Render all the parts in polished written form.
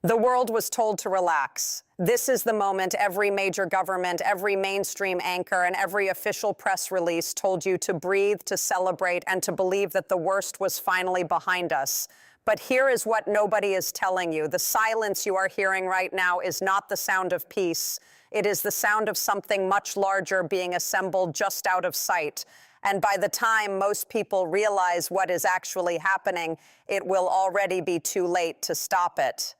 The world was told to relax. This is the moment every major government, every mainstream anchor, and every official press release told you to breathe, to celebrate, and to believe that the worst was finally behind us. But here is what nobody is telling you. The silence you are hearing right now is not the sound of peace. It is the sound of something much larger being assembled just out of sight. And by the time most people realize what is actually happening, it will already be too late to stop it.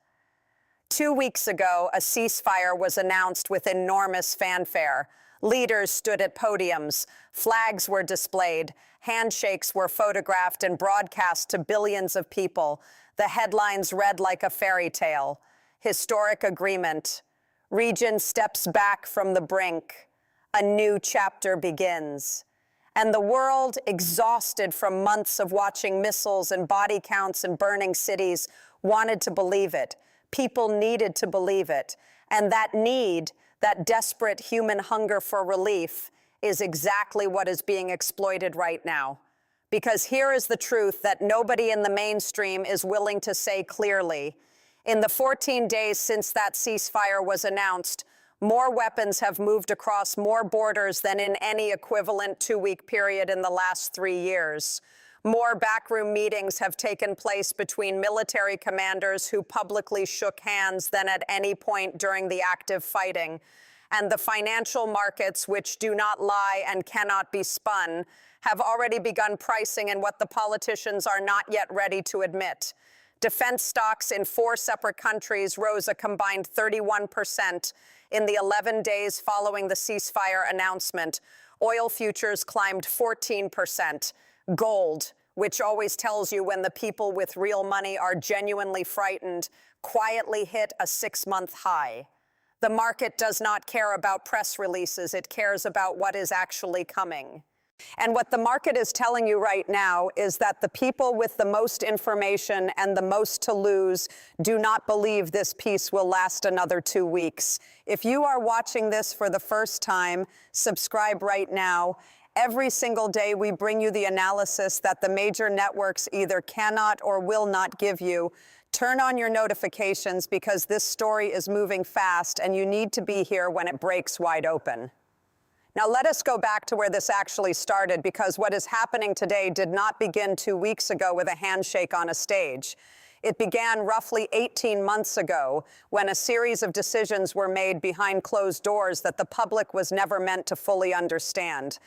2 weeks ago, a ceasefire was announced with enormous fanfare. Leaders stood at podiums, flags were displayed, handshakes were photographed and broadcast to billions of people. The headlines read like a fairy tale. Historic agreement. Region steps back from the brink. A new chapter begins. And the world, exhausted from months of watching missiles and body counts and burning cities, wanted to believe it. People needed to believe it. And that need, that desperate human hunger for relief, is exactly what is being exploited right now. Because here is the truth that nobody in the mainstream is willing to say clearly. In the 14 days since that ceasefire was announced, more weapons have moved across more borders than in any equivalent 2-week period in the last 3 years. More backroom meetings have taken place between military commanders who publicly shook hands than at any point during the active fighting. And the financial markets, which do not lie and cannot be spun, have already begun pricing in what the politicians are not yet ready to admit. Defense stocks in 4 separate countries rose a combined 31% in the 11 days following the ceasefire announcement. Oil futures climbed 14%. Gold, which always tells you when the people with real money are genuinely frightened, quietly hit a 6-month high. The market does not care about press releases. It cares about what is actually coming. And what the market is telling you right now is that the people with the most information and the most to lose do not believe this peace will last another 2 weeks. If you are watching this for the first time, subscribe right now. Every single day we bring you the analysis that the major networks either cannot or will not give you. Turn on your notifications because this story is moving fast and you need to be here when it breaks wide open. Now let us go back to where this actually started, because what is happening today did not begin 2 weeks ago with a handshake on a stage. It began roughly 18 months ago when a series of decisions were made behind closed doors that the public was never meant to fully understand.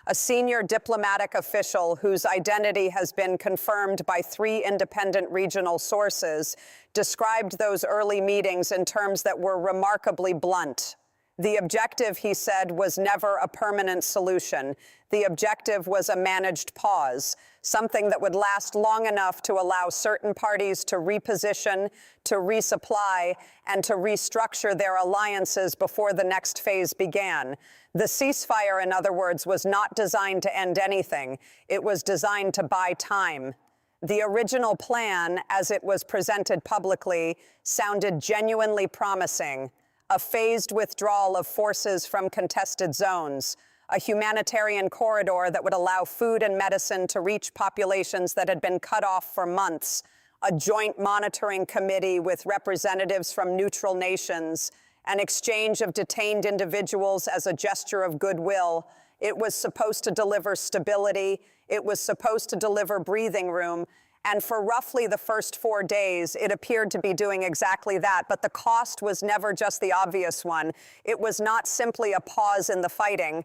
A senior diplomatic official whose identity has been confirmed by 3 independent regional sources described those early meetings in terms that were remarkably blunt. The objective, he said, was never a permanent solution. The objective was a managed pause, something that would last long enough to allow certain parties to reposition, to resupply, and to restructure their alliances before the next phase began. The ceasefire, in other words, was not designed to end anything. It was designed to buy time. The original plan, as it was presented publicly, sounded genuinely promising. A phased withdrawal of forces from contested zones, a humanitarian corridor that would allow food and medicine to reach populations that had been cut off for months, a joint monitoring committee with representatives from neutral nations, an exchange of detained individuals as a gesture of goodwill. It was supposed to deliver stability. It was supposed to deliver breathing room. And for roughly the first 4 days, it appeared to be doing exactly that. But the cost was never just the obvious one. It was not simply a pause in the fighting.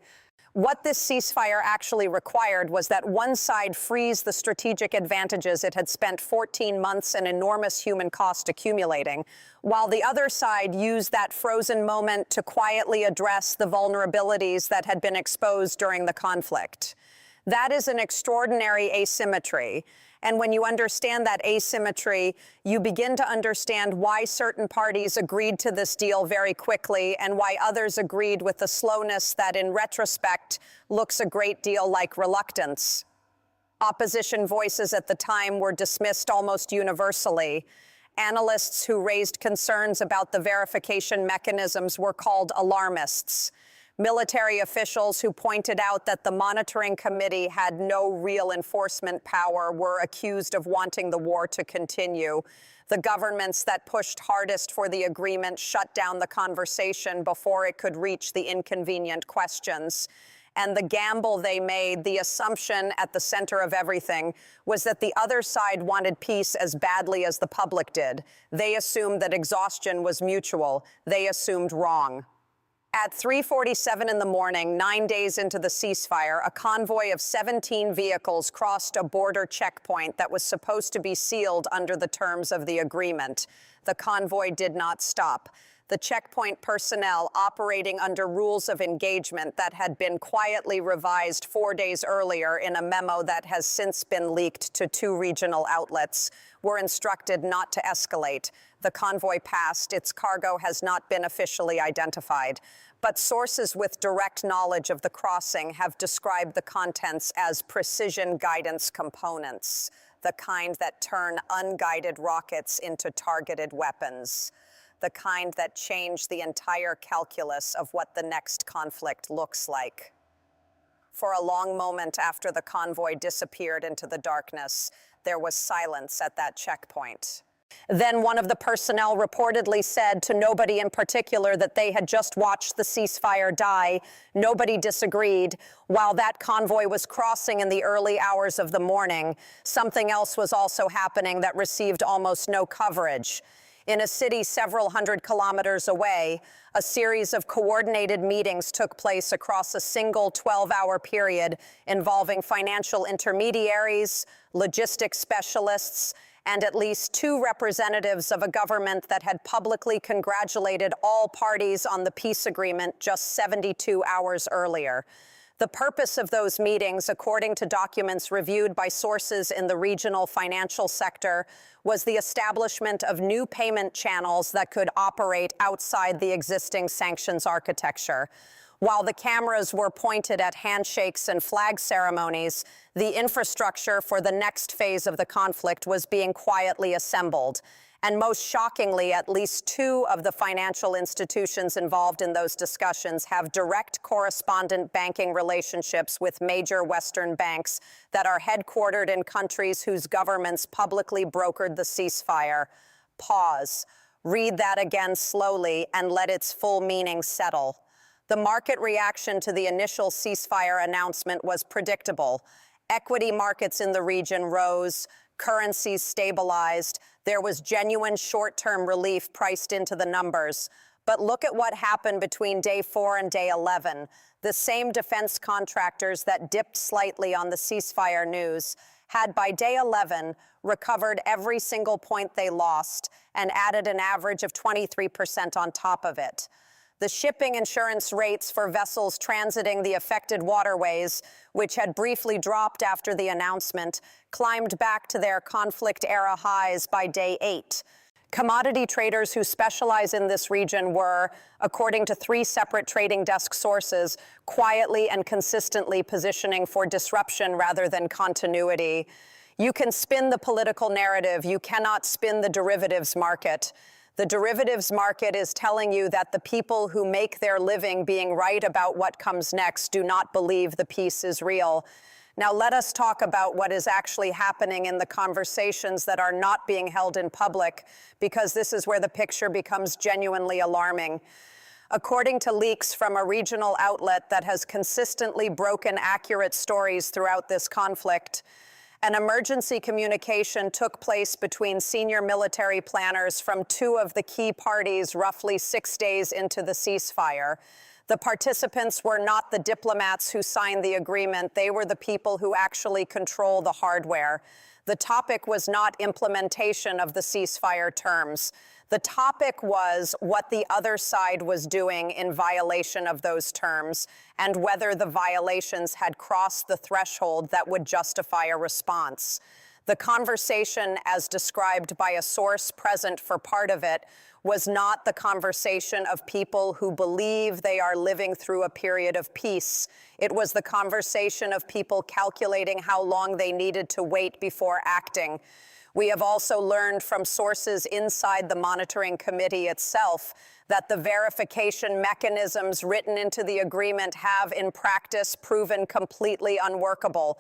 What this ceasefire actually required was that one side freeze the strategic advantages it had spent 14 months and enormous human cost accumulating, while the other side used that frozen moment to quietly address the vulnerabilities that had been exposed during the conflict. That is an extraordinary asymmetry. And when you understand that asymmetry, you begin to understand why certain parties agreed to this deal very quickly and why others agreed with a slowness that, in retrospect, looks a great deal like reluctance. Opposition voices at the time were dismissed almost universally. Analysts who raised concerns about the verification mechanisms were called alarmists. Military officials who pointed out that the monitoring committee had no real enforcement power were accused of wanting the war to continue. The governments that pushed hardest for the agreement shut down the conversation before it could reach the inconvenient questions. And the gamble they made, the assumption at the center of everything, was that the other side wanted peace as badly as the public did. They assumed that exhaustion was mutual. They assumed wrong. At 3:47 in the morning, 9 days into the ceasefire, a convoy of 17 vehicles crossed a border checkpoint that was supposed to be sealed under the terms of the agreement. The convoy did not stop. The checkpoint personnel, operating under rules of engagement that had been quietly revised 4 days earlier in a memo that has since been leaked to 2 regional outlets, were instructed not to escalate. The convoy passed. Its cargo has not been officially identified. But sources with direct knowledge of the crossing have described the contents as precision guidance components, the kind that turn unguided rockets into targeted weapons, the kind that change the entire calculus of what the next conflict looks like. For a long moment after the convoy disappeared into the darkness, there was silence at that checkpoint. Then one of the personnel reportedly said to nobody in particular that they had just watched the ceasefire die. Nobody disagreed. While that convoy was crossing in the early hours of the morning, something else was also happening that received almost no coverage. In a city several hundred kilometers away, a series of coordinated meetings took place across a single 12-hour period involving financial intermediaries, logistics specialists, and at least 2 representatives of a government that had publicly congratulated all parties on the peace agreement just 72 hours earlier. The purpose of those meetings, according to documents reviewed by sources in the regional financial sector, was the establishment of new payment channels that could operate outside the existing sanctions architecture. While the cameras were pointed at handshakes and flag ceremonies, the infrastructure for the next phase of the conflict was being quietly assembled. And most shockingly, at least 2 of the financial institutions involved in those discussions have direct correspondent banking relationships with major Western banks that are headquartered in countries whose governments publicly brokered the ceasefire. Pause. Read that again slowly and let its full meaning settle. The market reaction to the initial ceasefire announcement was predictable. Equity markets in the region rose, currencies stabilized, there was genuine short-term relief priced into the numbers. But look at what happened between day 4 and day 11. The same defense contractors that dipped slightly on the ceasefire news had by day 11 recovered every single point they lost and added an average of 23% on top of it. The shipping insurance rates for vessels transiting the affected waterways, which had briefly dropped after the announcement, climbed back to their conflict-era highs by day 8. Commodity traders who specialize in this region were, according to 3 separate trading desk sources, quietly and consistently positioning for disruption rather than continuity. You can spin the political narrative. You cannot spin the derivatives market. The derivatives market is telling you that the people who make their living being right about what comes next do not believe the peace is real. Now let us talk about what is actually happening in the conversations that are not being held in public, because this is where the picture becomes genuinely alarming. According to leaks from a regional outlet that has consistently broken accurate stories throughout this conflict, an emergency communication took place between senior military planners from 2 of the key parties roughly 6 days into the ceasefire. The participants were not the diplomats who signed the agreement. They were the people who actually control the hardware. The topic was not implementation of the ceasefire terms. The topic was what the other side was doing in violation of those terms and whether the violations had crossed the threshold that would justify a response. The conversation, as described by a source present for part of it, was not the conversation of people who believe they are living through a period of peace. It was the conversation of people calculating how long they needed to wait before acting. We have also learned from sources inside the monitoring committee itself that the verification mechanisms written into the agreement have, in practice, proven completely unworkable.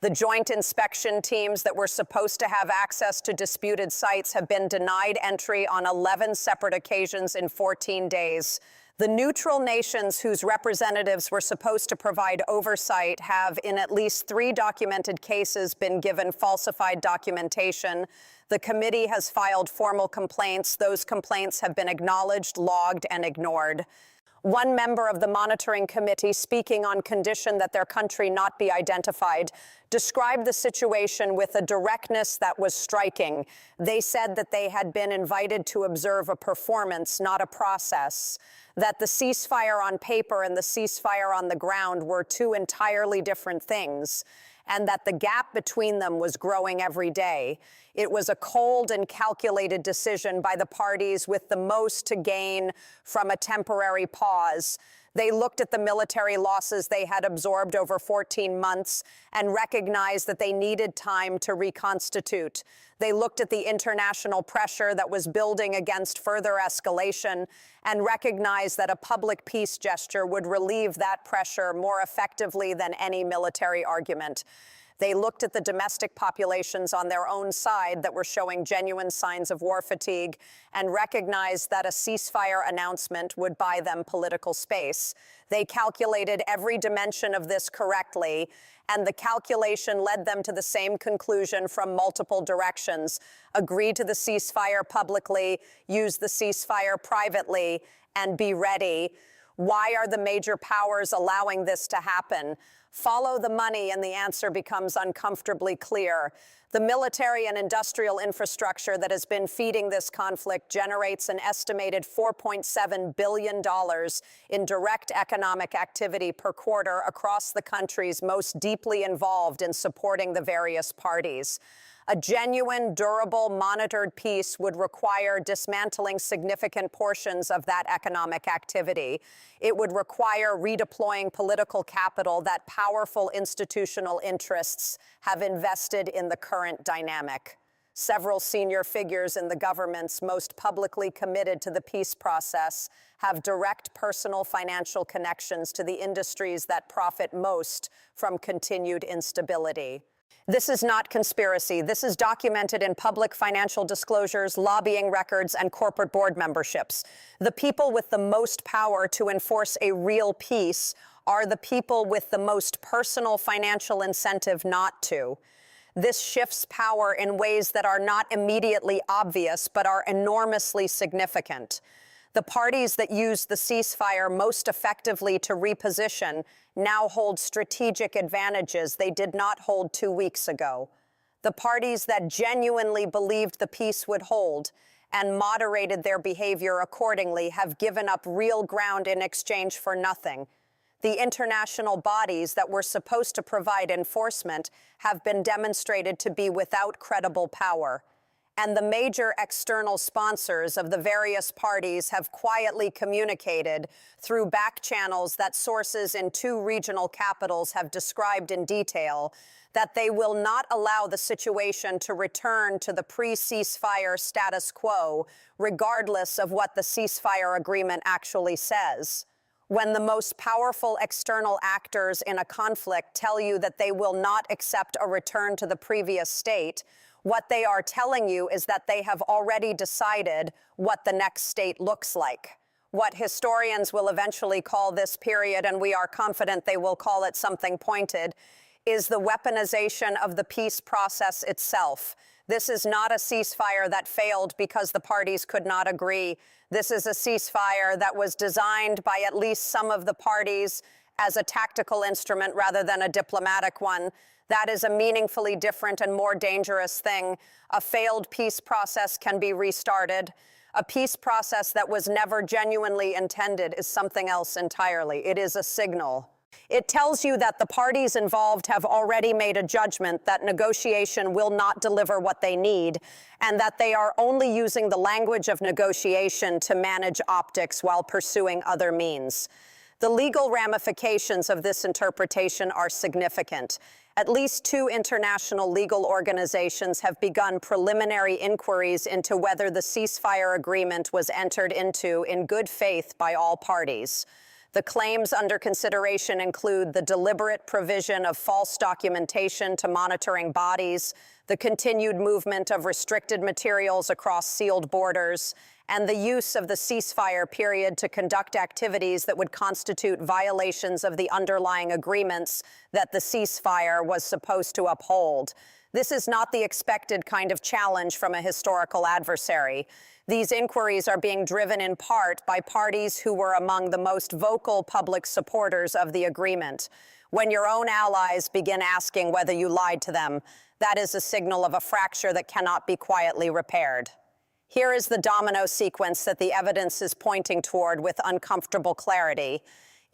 The joint inspection teams that were supposed to have access to disputed sites have been denied entry on 11 separate occasions in 14 days. The neutral nations whose representatives were supposed to provide oversight have, in at least 3 documented cases, been given falsified documentation. The committee has filed formal complaints. Those complaints have been acknowledged, logged, and ignored. One member of the monitoring committee, speaking on condition that their country not be identified, described the situation with a directness that was striking. They said that they had been invited to observe a performance, not a process, that the ceasefire on paper and the ceasefire on the ground were 2 entirely different things, and that the gap between them was growing every day. It was a cold and calculated decision by the parties with the most to gain from a temporary pause. They looked at the military losses they had absorbed over 14 months and recognized that they needed time to reconstitute. They looked at the international pressure that was building against further escalation and recognized that a public peace gesture would relieve that pressure more effectively than any military argument. They looked at the domestic populations on their own side that were showing genuine signs of war fatigue and recognized that a ceasefire announcement would buy them political space. They calculated every dimension of this correctly, and the calculation led them to the same conclusion from multiple directions: agree to the ceasefire publicly, use the ceasefire privately, and be ready. Why are the major powers allowing this to happen? Follow the money, and the answer becomes uncomfortably clear. The military and industrial infrastructure that has been feeding this conflict generates an estimated $4.7 billion in direct economic activity per quarter across the countries most deeply involved in supporting the various parties. A genuine, durable, monitored peace would require dismantling significant portions of that economic activity. It would require redeploying political capital that powerful institutional interests have invested in the current dynamic. Several senior figures in the governments most publicly committed to the peace process have direct personal financial connections to the industries that profit most from continued instability. This is not conspiracy. This is documented in public financial disclosures, lobbying records, and corporate board memberships. The people with the most power to enforce a real peace are the people with the most personal financial incentive not to. This shifts power in ways that are not immediately obvious, but are enormously significant. The parties that used the ceasefire most effectively to reposition now hold strategic advantages they did not hold 2 weeks ago. The parties that genuinely believed the peace would hold and moderated their behavior accordingly have given up real ground in exchange for nothing. The international bodies that were supposed to provide enforcement have been demonstrated to be without credible power. And the major external sponsors of the various parties have quietly communicated through back channels that sources in 2 regional capitals have described in detail that they will not allow the situation to return to the pre-ceasefire status quo, regardless of what the ceasefire agreement actually says. When the most powerful external actors in a conflict tell you that they will not accept a return to the previous state, what they are telling you is that they have already decided what the next state looks like. What historians will eventually call this period, and we are confident they will call it something pointed, is the weaponization of the peace process itself. This is not a ceasefire that failed because the parties could not agree. This is a ceasefire that was designed by at least some of the parties as a tactical instrument rather than a diplomatic one. That is a meaningfully different and more dangerous thing. A failed peace process can be restarted. A peace process that was never genuinely intended is something else entirely. It is a signal. It tells you that the parties involved have already made a judgment that negotiation will not deliver what they need, and that they are only using the language of negotiation to manage optics while pursuing other means. The legal ramifications of this interpretation are significant. At least 2 international legal organizations have begun preliminary inquiries into whether the ceasefire agreement was entered into in good faith by all parties. The claims under consideration include the deliberate provision of false documentation to monitoring bodies, the continued movement of restricted materials across sealed borders, and the use of the ceasefire period to conduct activities that would constitute violations of the underlying agreements that the ceasefire was supposed to uphold. This is not the expected kind of challenge from a historical adversary. These inquiries are being driven in part by parties who were among the most vocal public supporters of the agreement. When your own allies begin asking whether you lied to them, that is a signal of a fracture that cannot be quietly repaired. Here is the domino sequence that the evidence is pointing toward with uncomfortable clarity.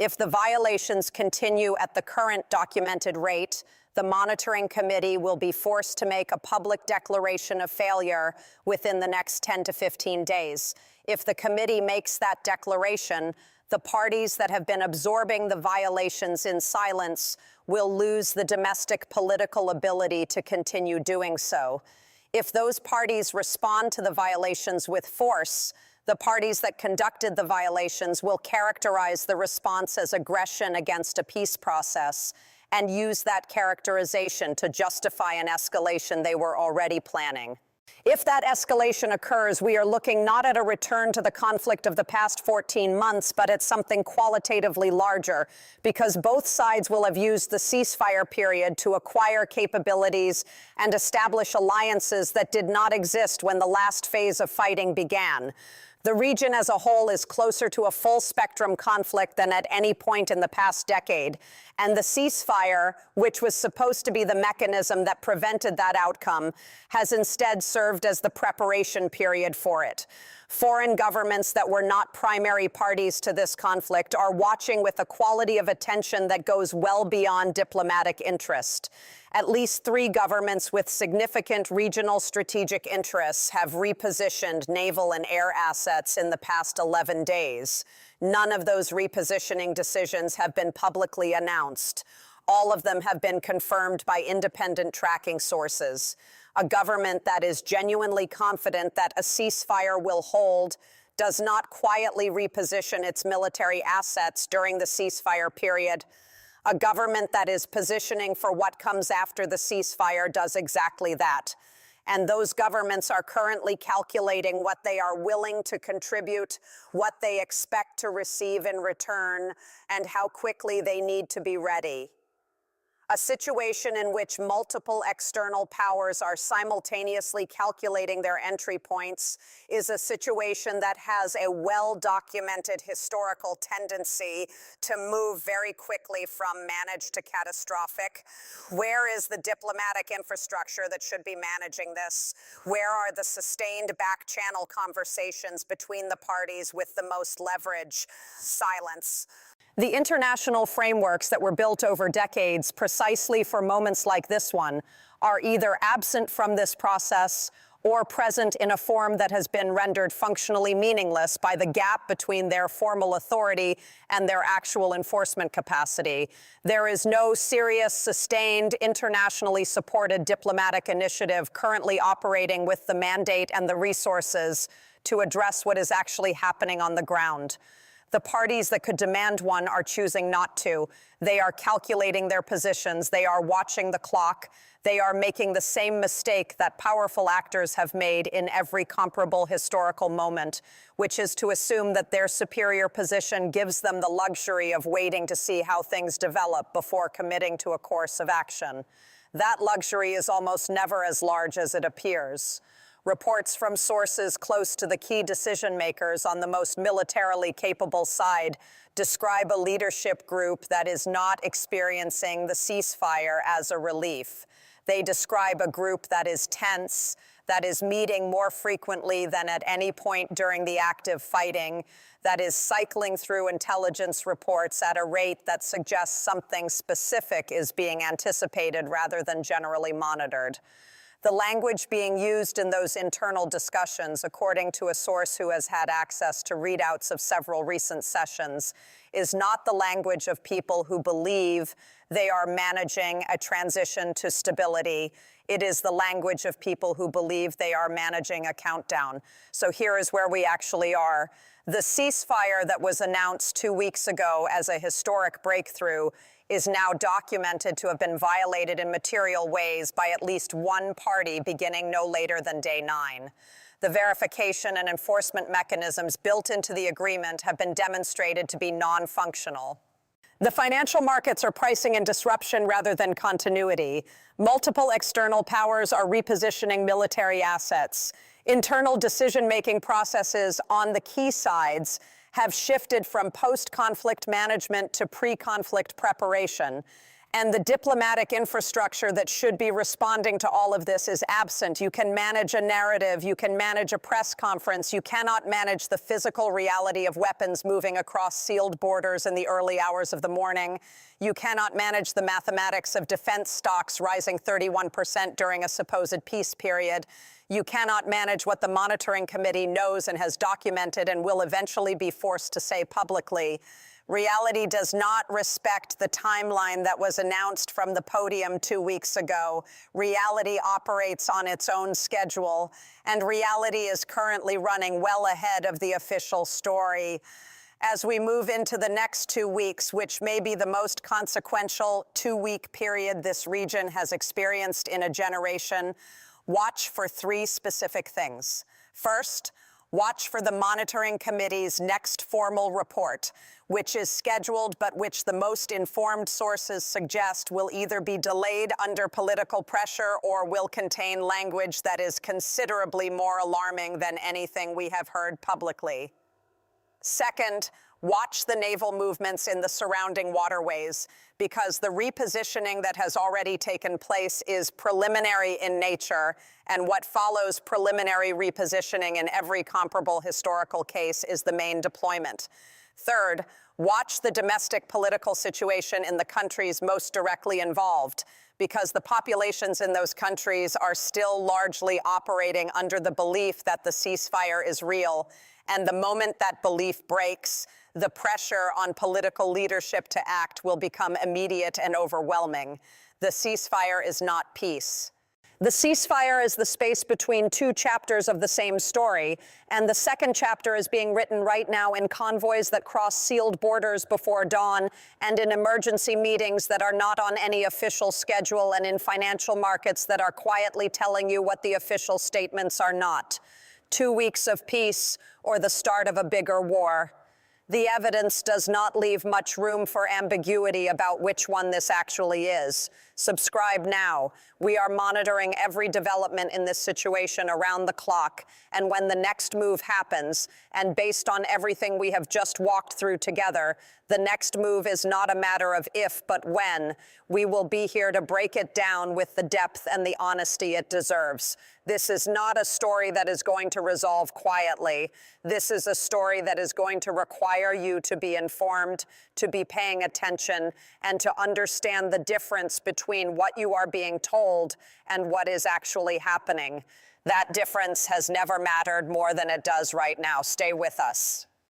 If the violations continue at the current documented rate, the monitoring committee will be forced to make a public declaration of failure within the next 10 to 15 days. If the committee makes that declaration, the parties that have been absorbing the violations in silence will lose the domestic political ability to continue doing so. If those parties respond to the violations with force, the parties that conducted the violations will characterize the response as aggression against a peace process and use that characterization to justify an escalation they were already planning. If that escalation occurs, we are looking not at a return to the conflict of the past 14 months, but at something qualitatively larger, because both sides will have used the ceasefire period to acquire capabilities and establish alliances that did not exist when the last phase of fighting began. The region as a whole is closer to a full-spectrum conflict than at any point in the past decade, and the ceasefire, which was supposed to be the mechanism that prevented that outcome, has instead served as the preparation period for it. Foreign governments that were not primary parties to this conflict are watching with a quality of attention that goes well beyond diplomatic interest. At least 3 governments with significant regional strategic interests have repositioned naval and air assets in the past 11 days. None of those repositioning decisions have been publicly announced. All of them have been confirmed by independent tracking sources. A government that is genuinely confident that a ceasefire will hold does not quietly reposition its military assets during the ceasefire period. A government that is positioning for what comes after the ceasefire does exactly that. And those governments are currently calculating what they are willing to contribute, what they expect to receive in return, and how quickly they need to be ready. A situation in which multiple external powers are simultaneously calculating their entry points is a situation that has a well-documented historical tendency to move very quickly from managed to catastrophic. Where is the diplomatic infrastructure that should be managing this? Where are the sustained back-channel conversations between the parties with the most leverage? Silence. The international frameworks that were built over decades precisely for moments like this one are either absent from this process or present in a form that has been rendered functionally meaningless by the gap between their formal authority and their actual enforcement capacity. There is no serious, sustained, internationally supported diplomatic initiative currently operating with the mandate and the resources to address what is actually happening on the ground. The parties that could demand one are choosing not to. They are calculating their positions. They are watching the clock. They are making the same mistake that powerful actors have made in every comparable historical moment, which is to assume that their superior position gives them the luxury of waiting to see how things develop before committing to a course of action. That luxury is almost never as large as it appears. Reports from sources close to the key decision makers on the most militarily capable side describe a leadership group that is not experiencing the ceasefire as a relief. They describe a group that is tense, that is meeting more frequently than at any point during the active fighting, that is cycling through intelligence reports at a rate that suggests something specific is being anticipated rather than generally monitored. The language being used in those internal discussions, according to a source who has had access to readouts of several recent sessions, is not the language of people who believe they are managing a transition to stability. It is the language of people who believe they are managing a countdown. So here is where we actually are. The ceasefire that was announced 2 weeks ago as a historic breakthrough is now documented to have been violated in material ways by at least one party beginning no later than day 9. The verification and enforcement mechanisms built into the agreement have been demonstrated to be non-functional. The financial markets are pricing in disruption rather than continuity. Multiple external powers are repositioning military assets. Internal decision-making processes on the key sides have shifted from post-conflict management to pre-conflict preparation. And the diplomatic infrastructure that should be responding to all of this is absent. You can manage a narrative, you can manage a press conference, you cannot manage the physical reality of weapons moving across sealed borders in the early hours of the morning. You cannot manage the mathematics of defense stocks rising 31% during a supposed peace period. You cannot manage what the monitoring committee knows and has documented and will eventually be forced to say publicly. Reality does not respect the timeline that was announced from the podium 2 weeks ago. Reality operates on its own schedule, and reality is currently running well ahead of the official story. As we move into the next 2 weeks, which may be the most consequential 2-week period this region has experienced in a generation, watch for 3 specific things. First, watch for the monitoring committee's next formal report, which is scheduled but which the most informed sources suggest will either be delayed under political pressure or will contain language that is considerably more alarming than anything we have heard publicly. Second, watch the naval movements in the surrounding waterways, because the repositioning that has already taken place is preliminary in nature, and what follows preliminary repositioning in every comparable historical case is the main deployment. Third, watch the domestic political situation in the countries most directly involved, because the populations in those countries are still largely operating under the belief that the ceasefire is real, and the moment that belief breaks, the pressure on political leadership to act will become immediate and overwhelming. The ceasefire is not peace. The ceasefire is the space between 2 chapters of the same story, and the second chapter is being written right now in convoys that cross sealed borders before dawn and in emergency meetings that are not on any official schedule and in financial markets that are quietly telling you what the official statements are not. 2 weeks of peace or the start of a bigger war. The evidence does not leave much room for ambiguity about which one this actually is. Subscribe now. We are monitoring every development in this situation around the clock, and when the next move happens, and based on everything we have just walked through together, the next move is not a matter of if, but when. We will be here to break it down with the depth and the honesty it deserves. This is not a story that is going to resolve quietly. This is a story that is going to require you to be informed, to be paying attention, and to understand the difference between what you are being told and what is actually happening. That difference has never mattered more than it does right now. Stay with us.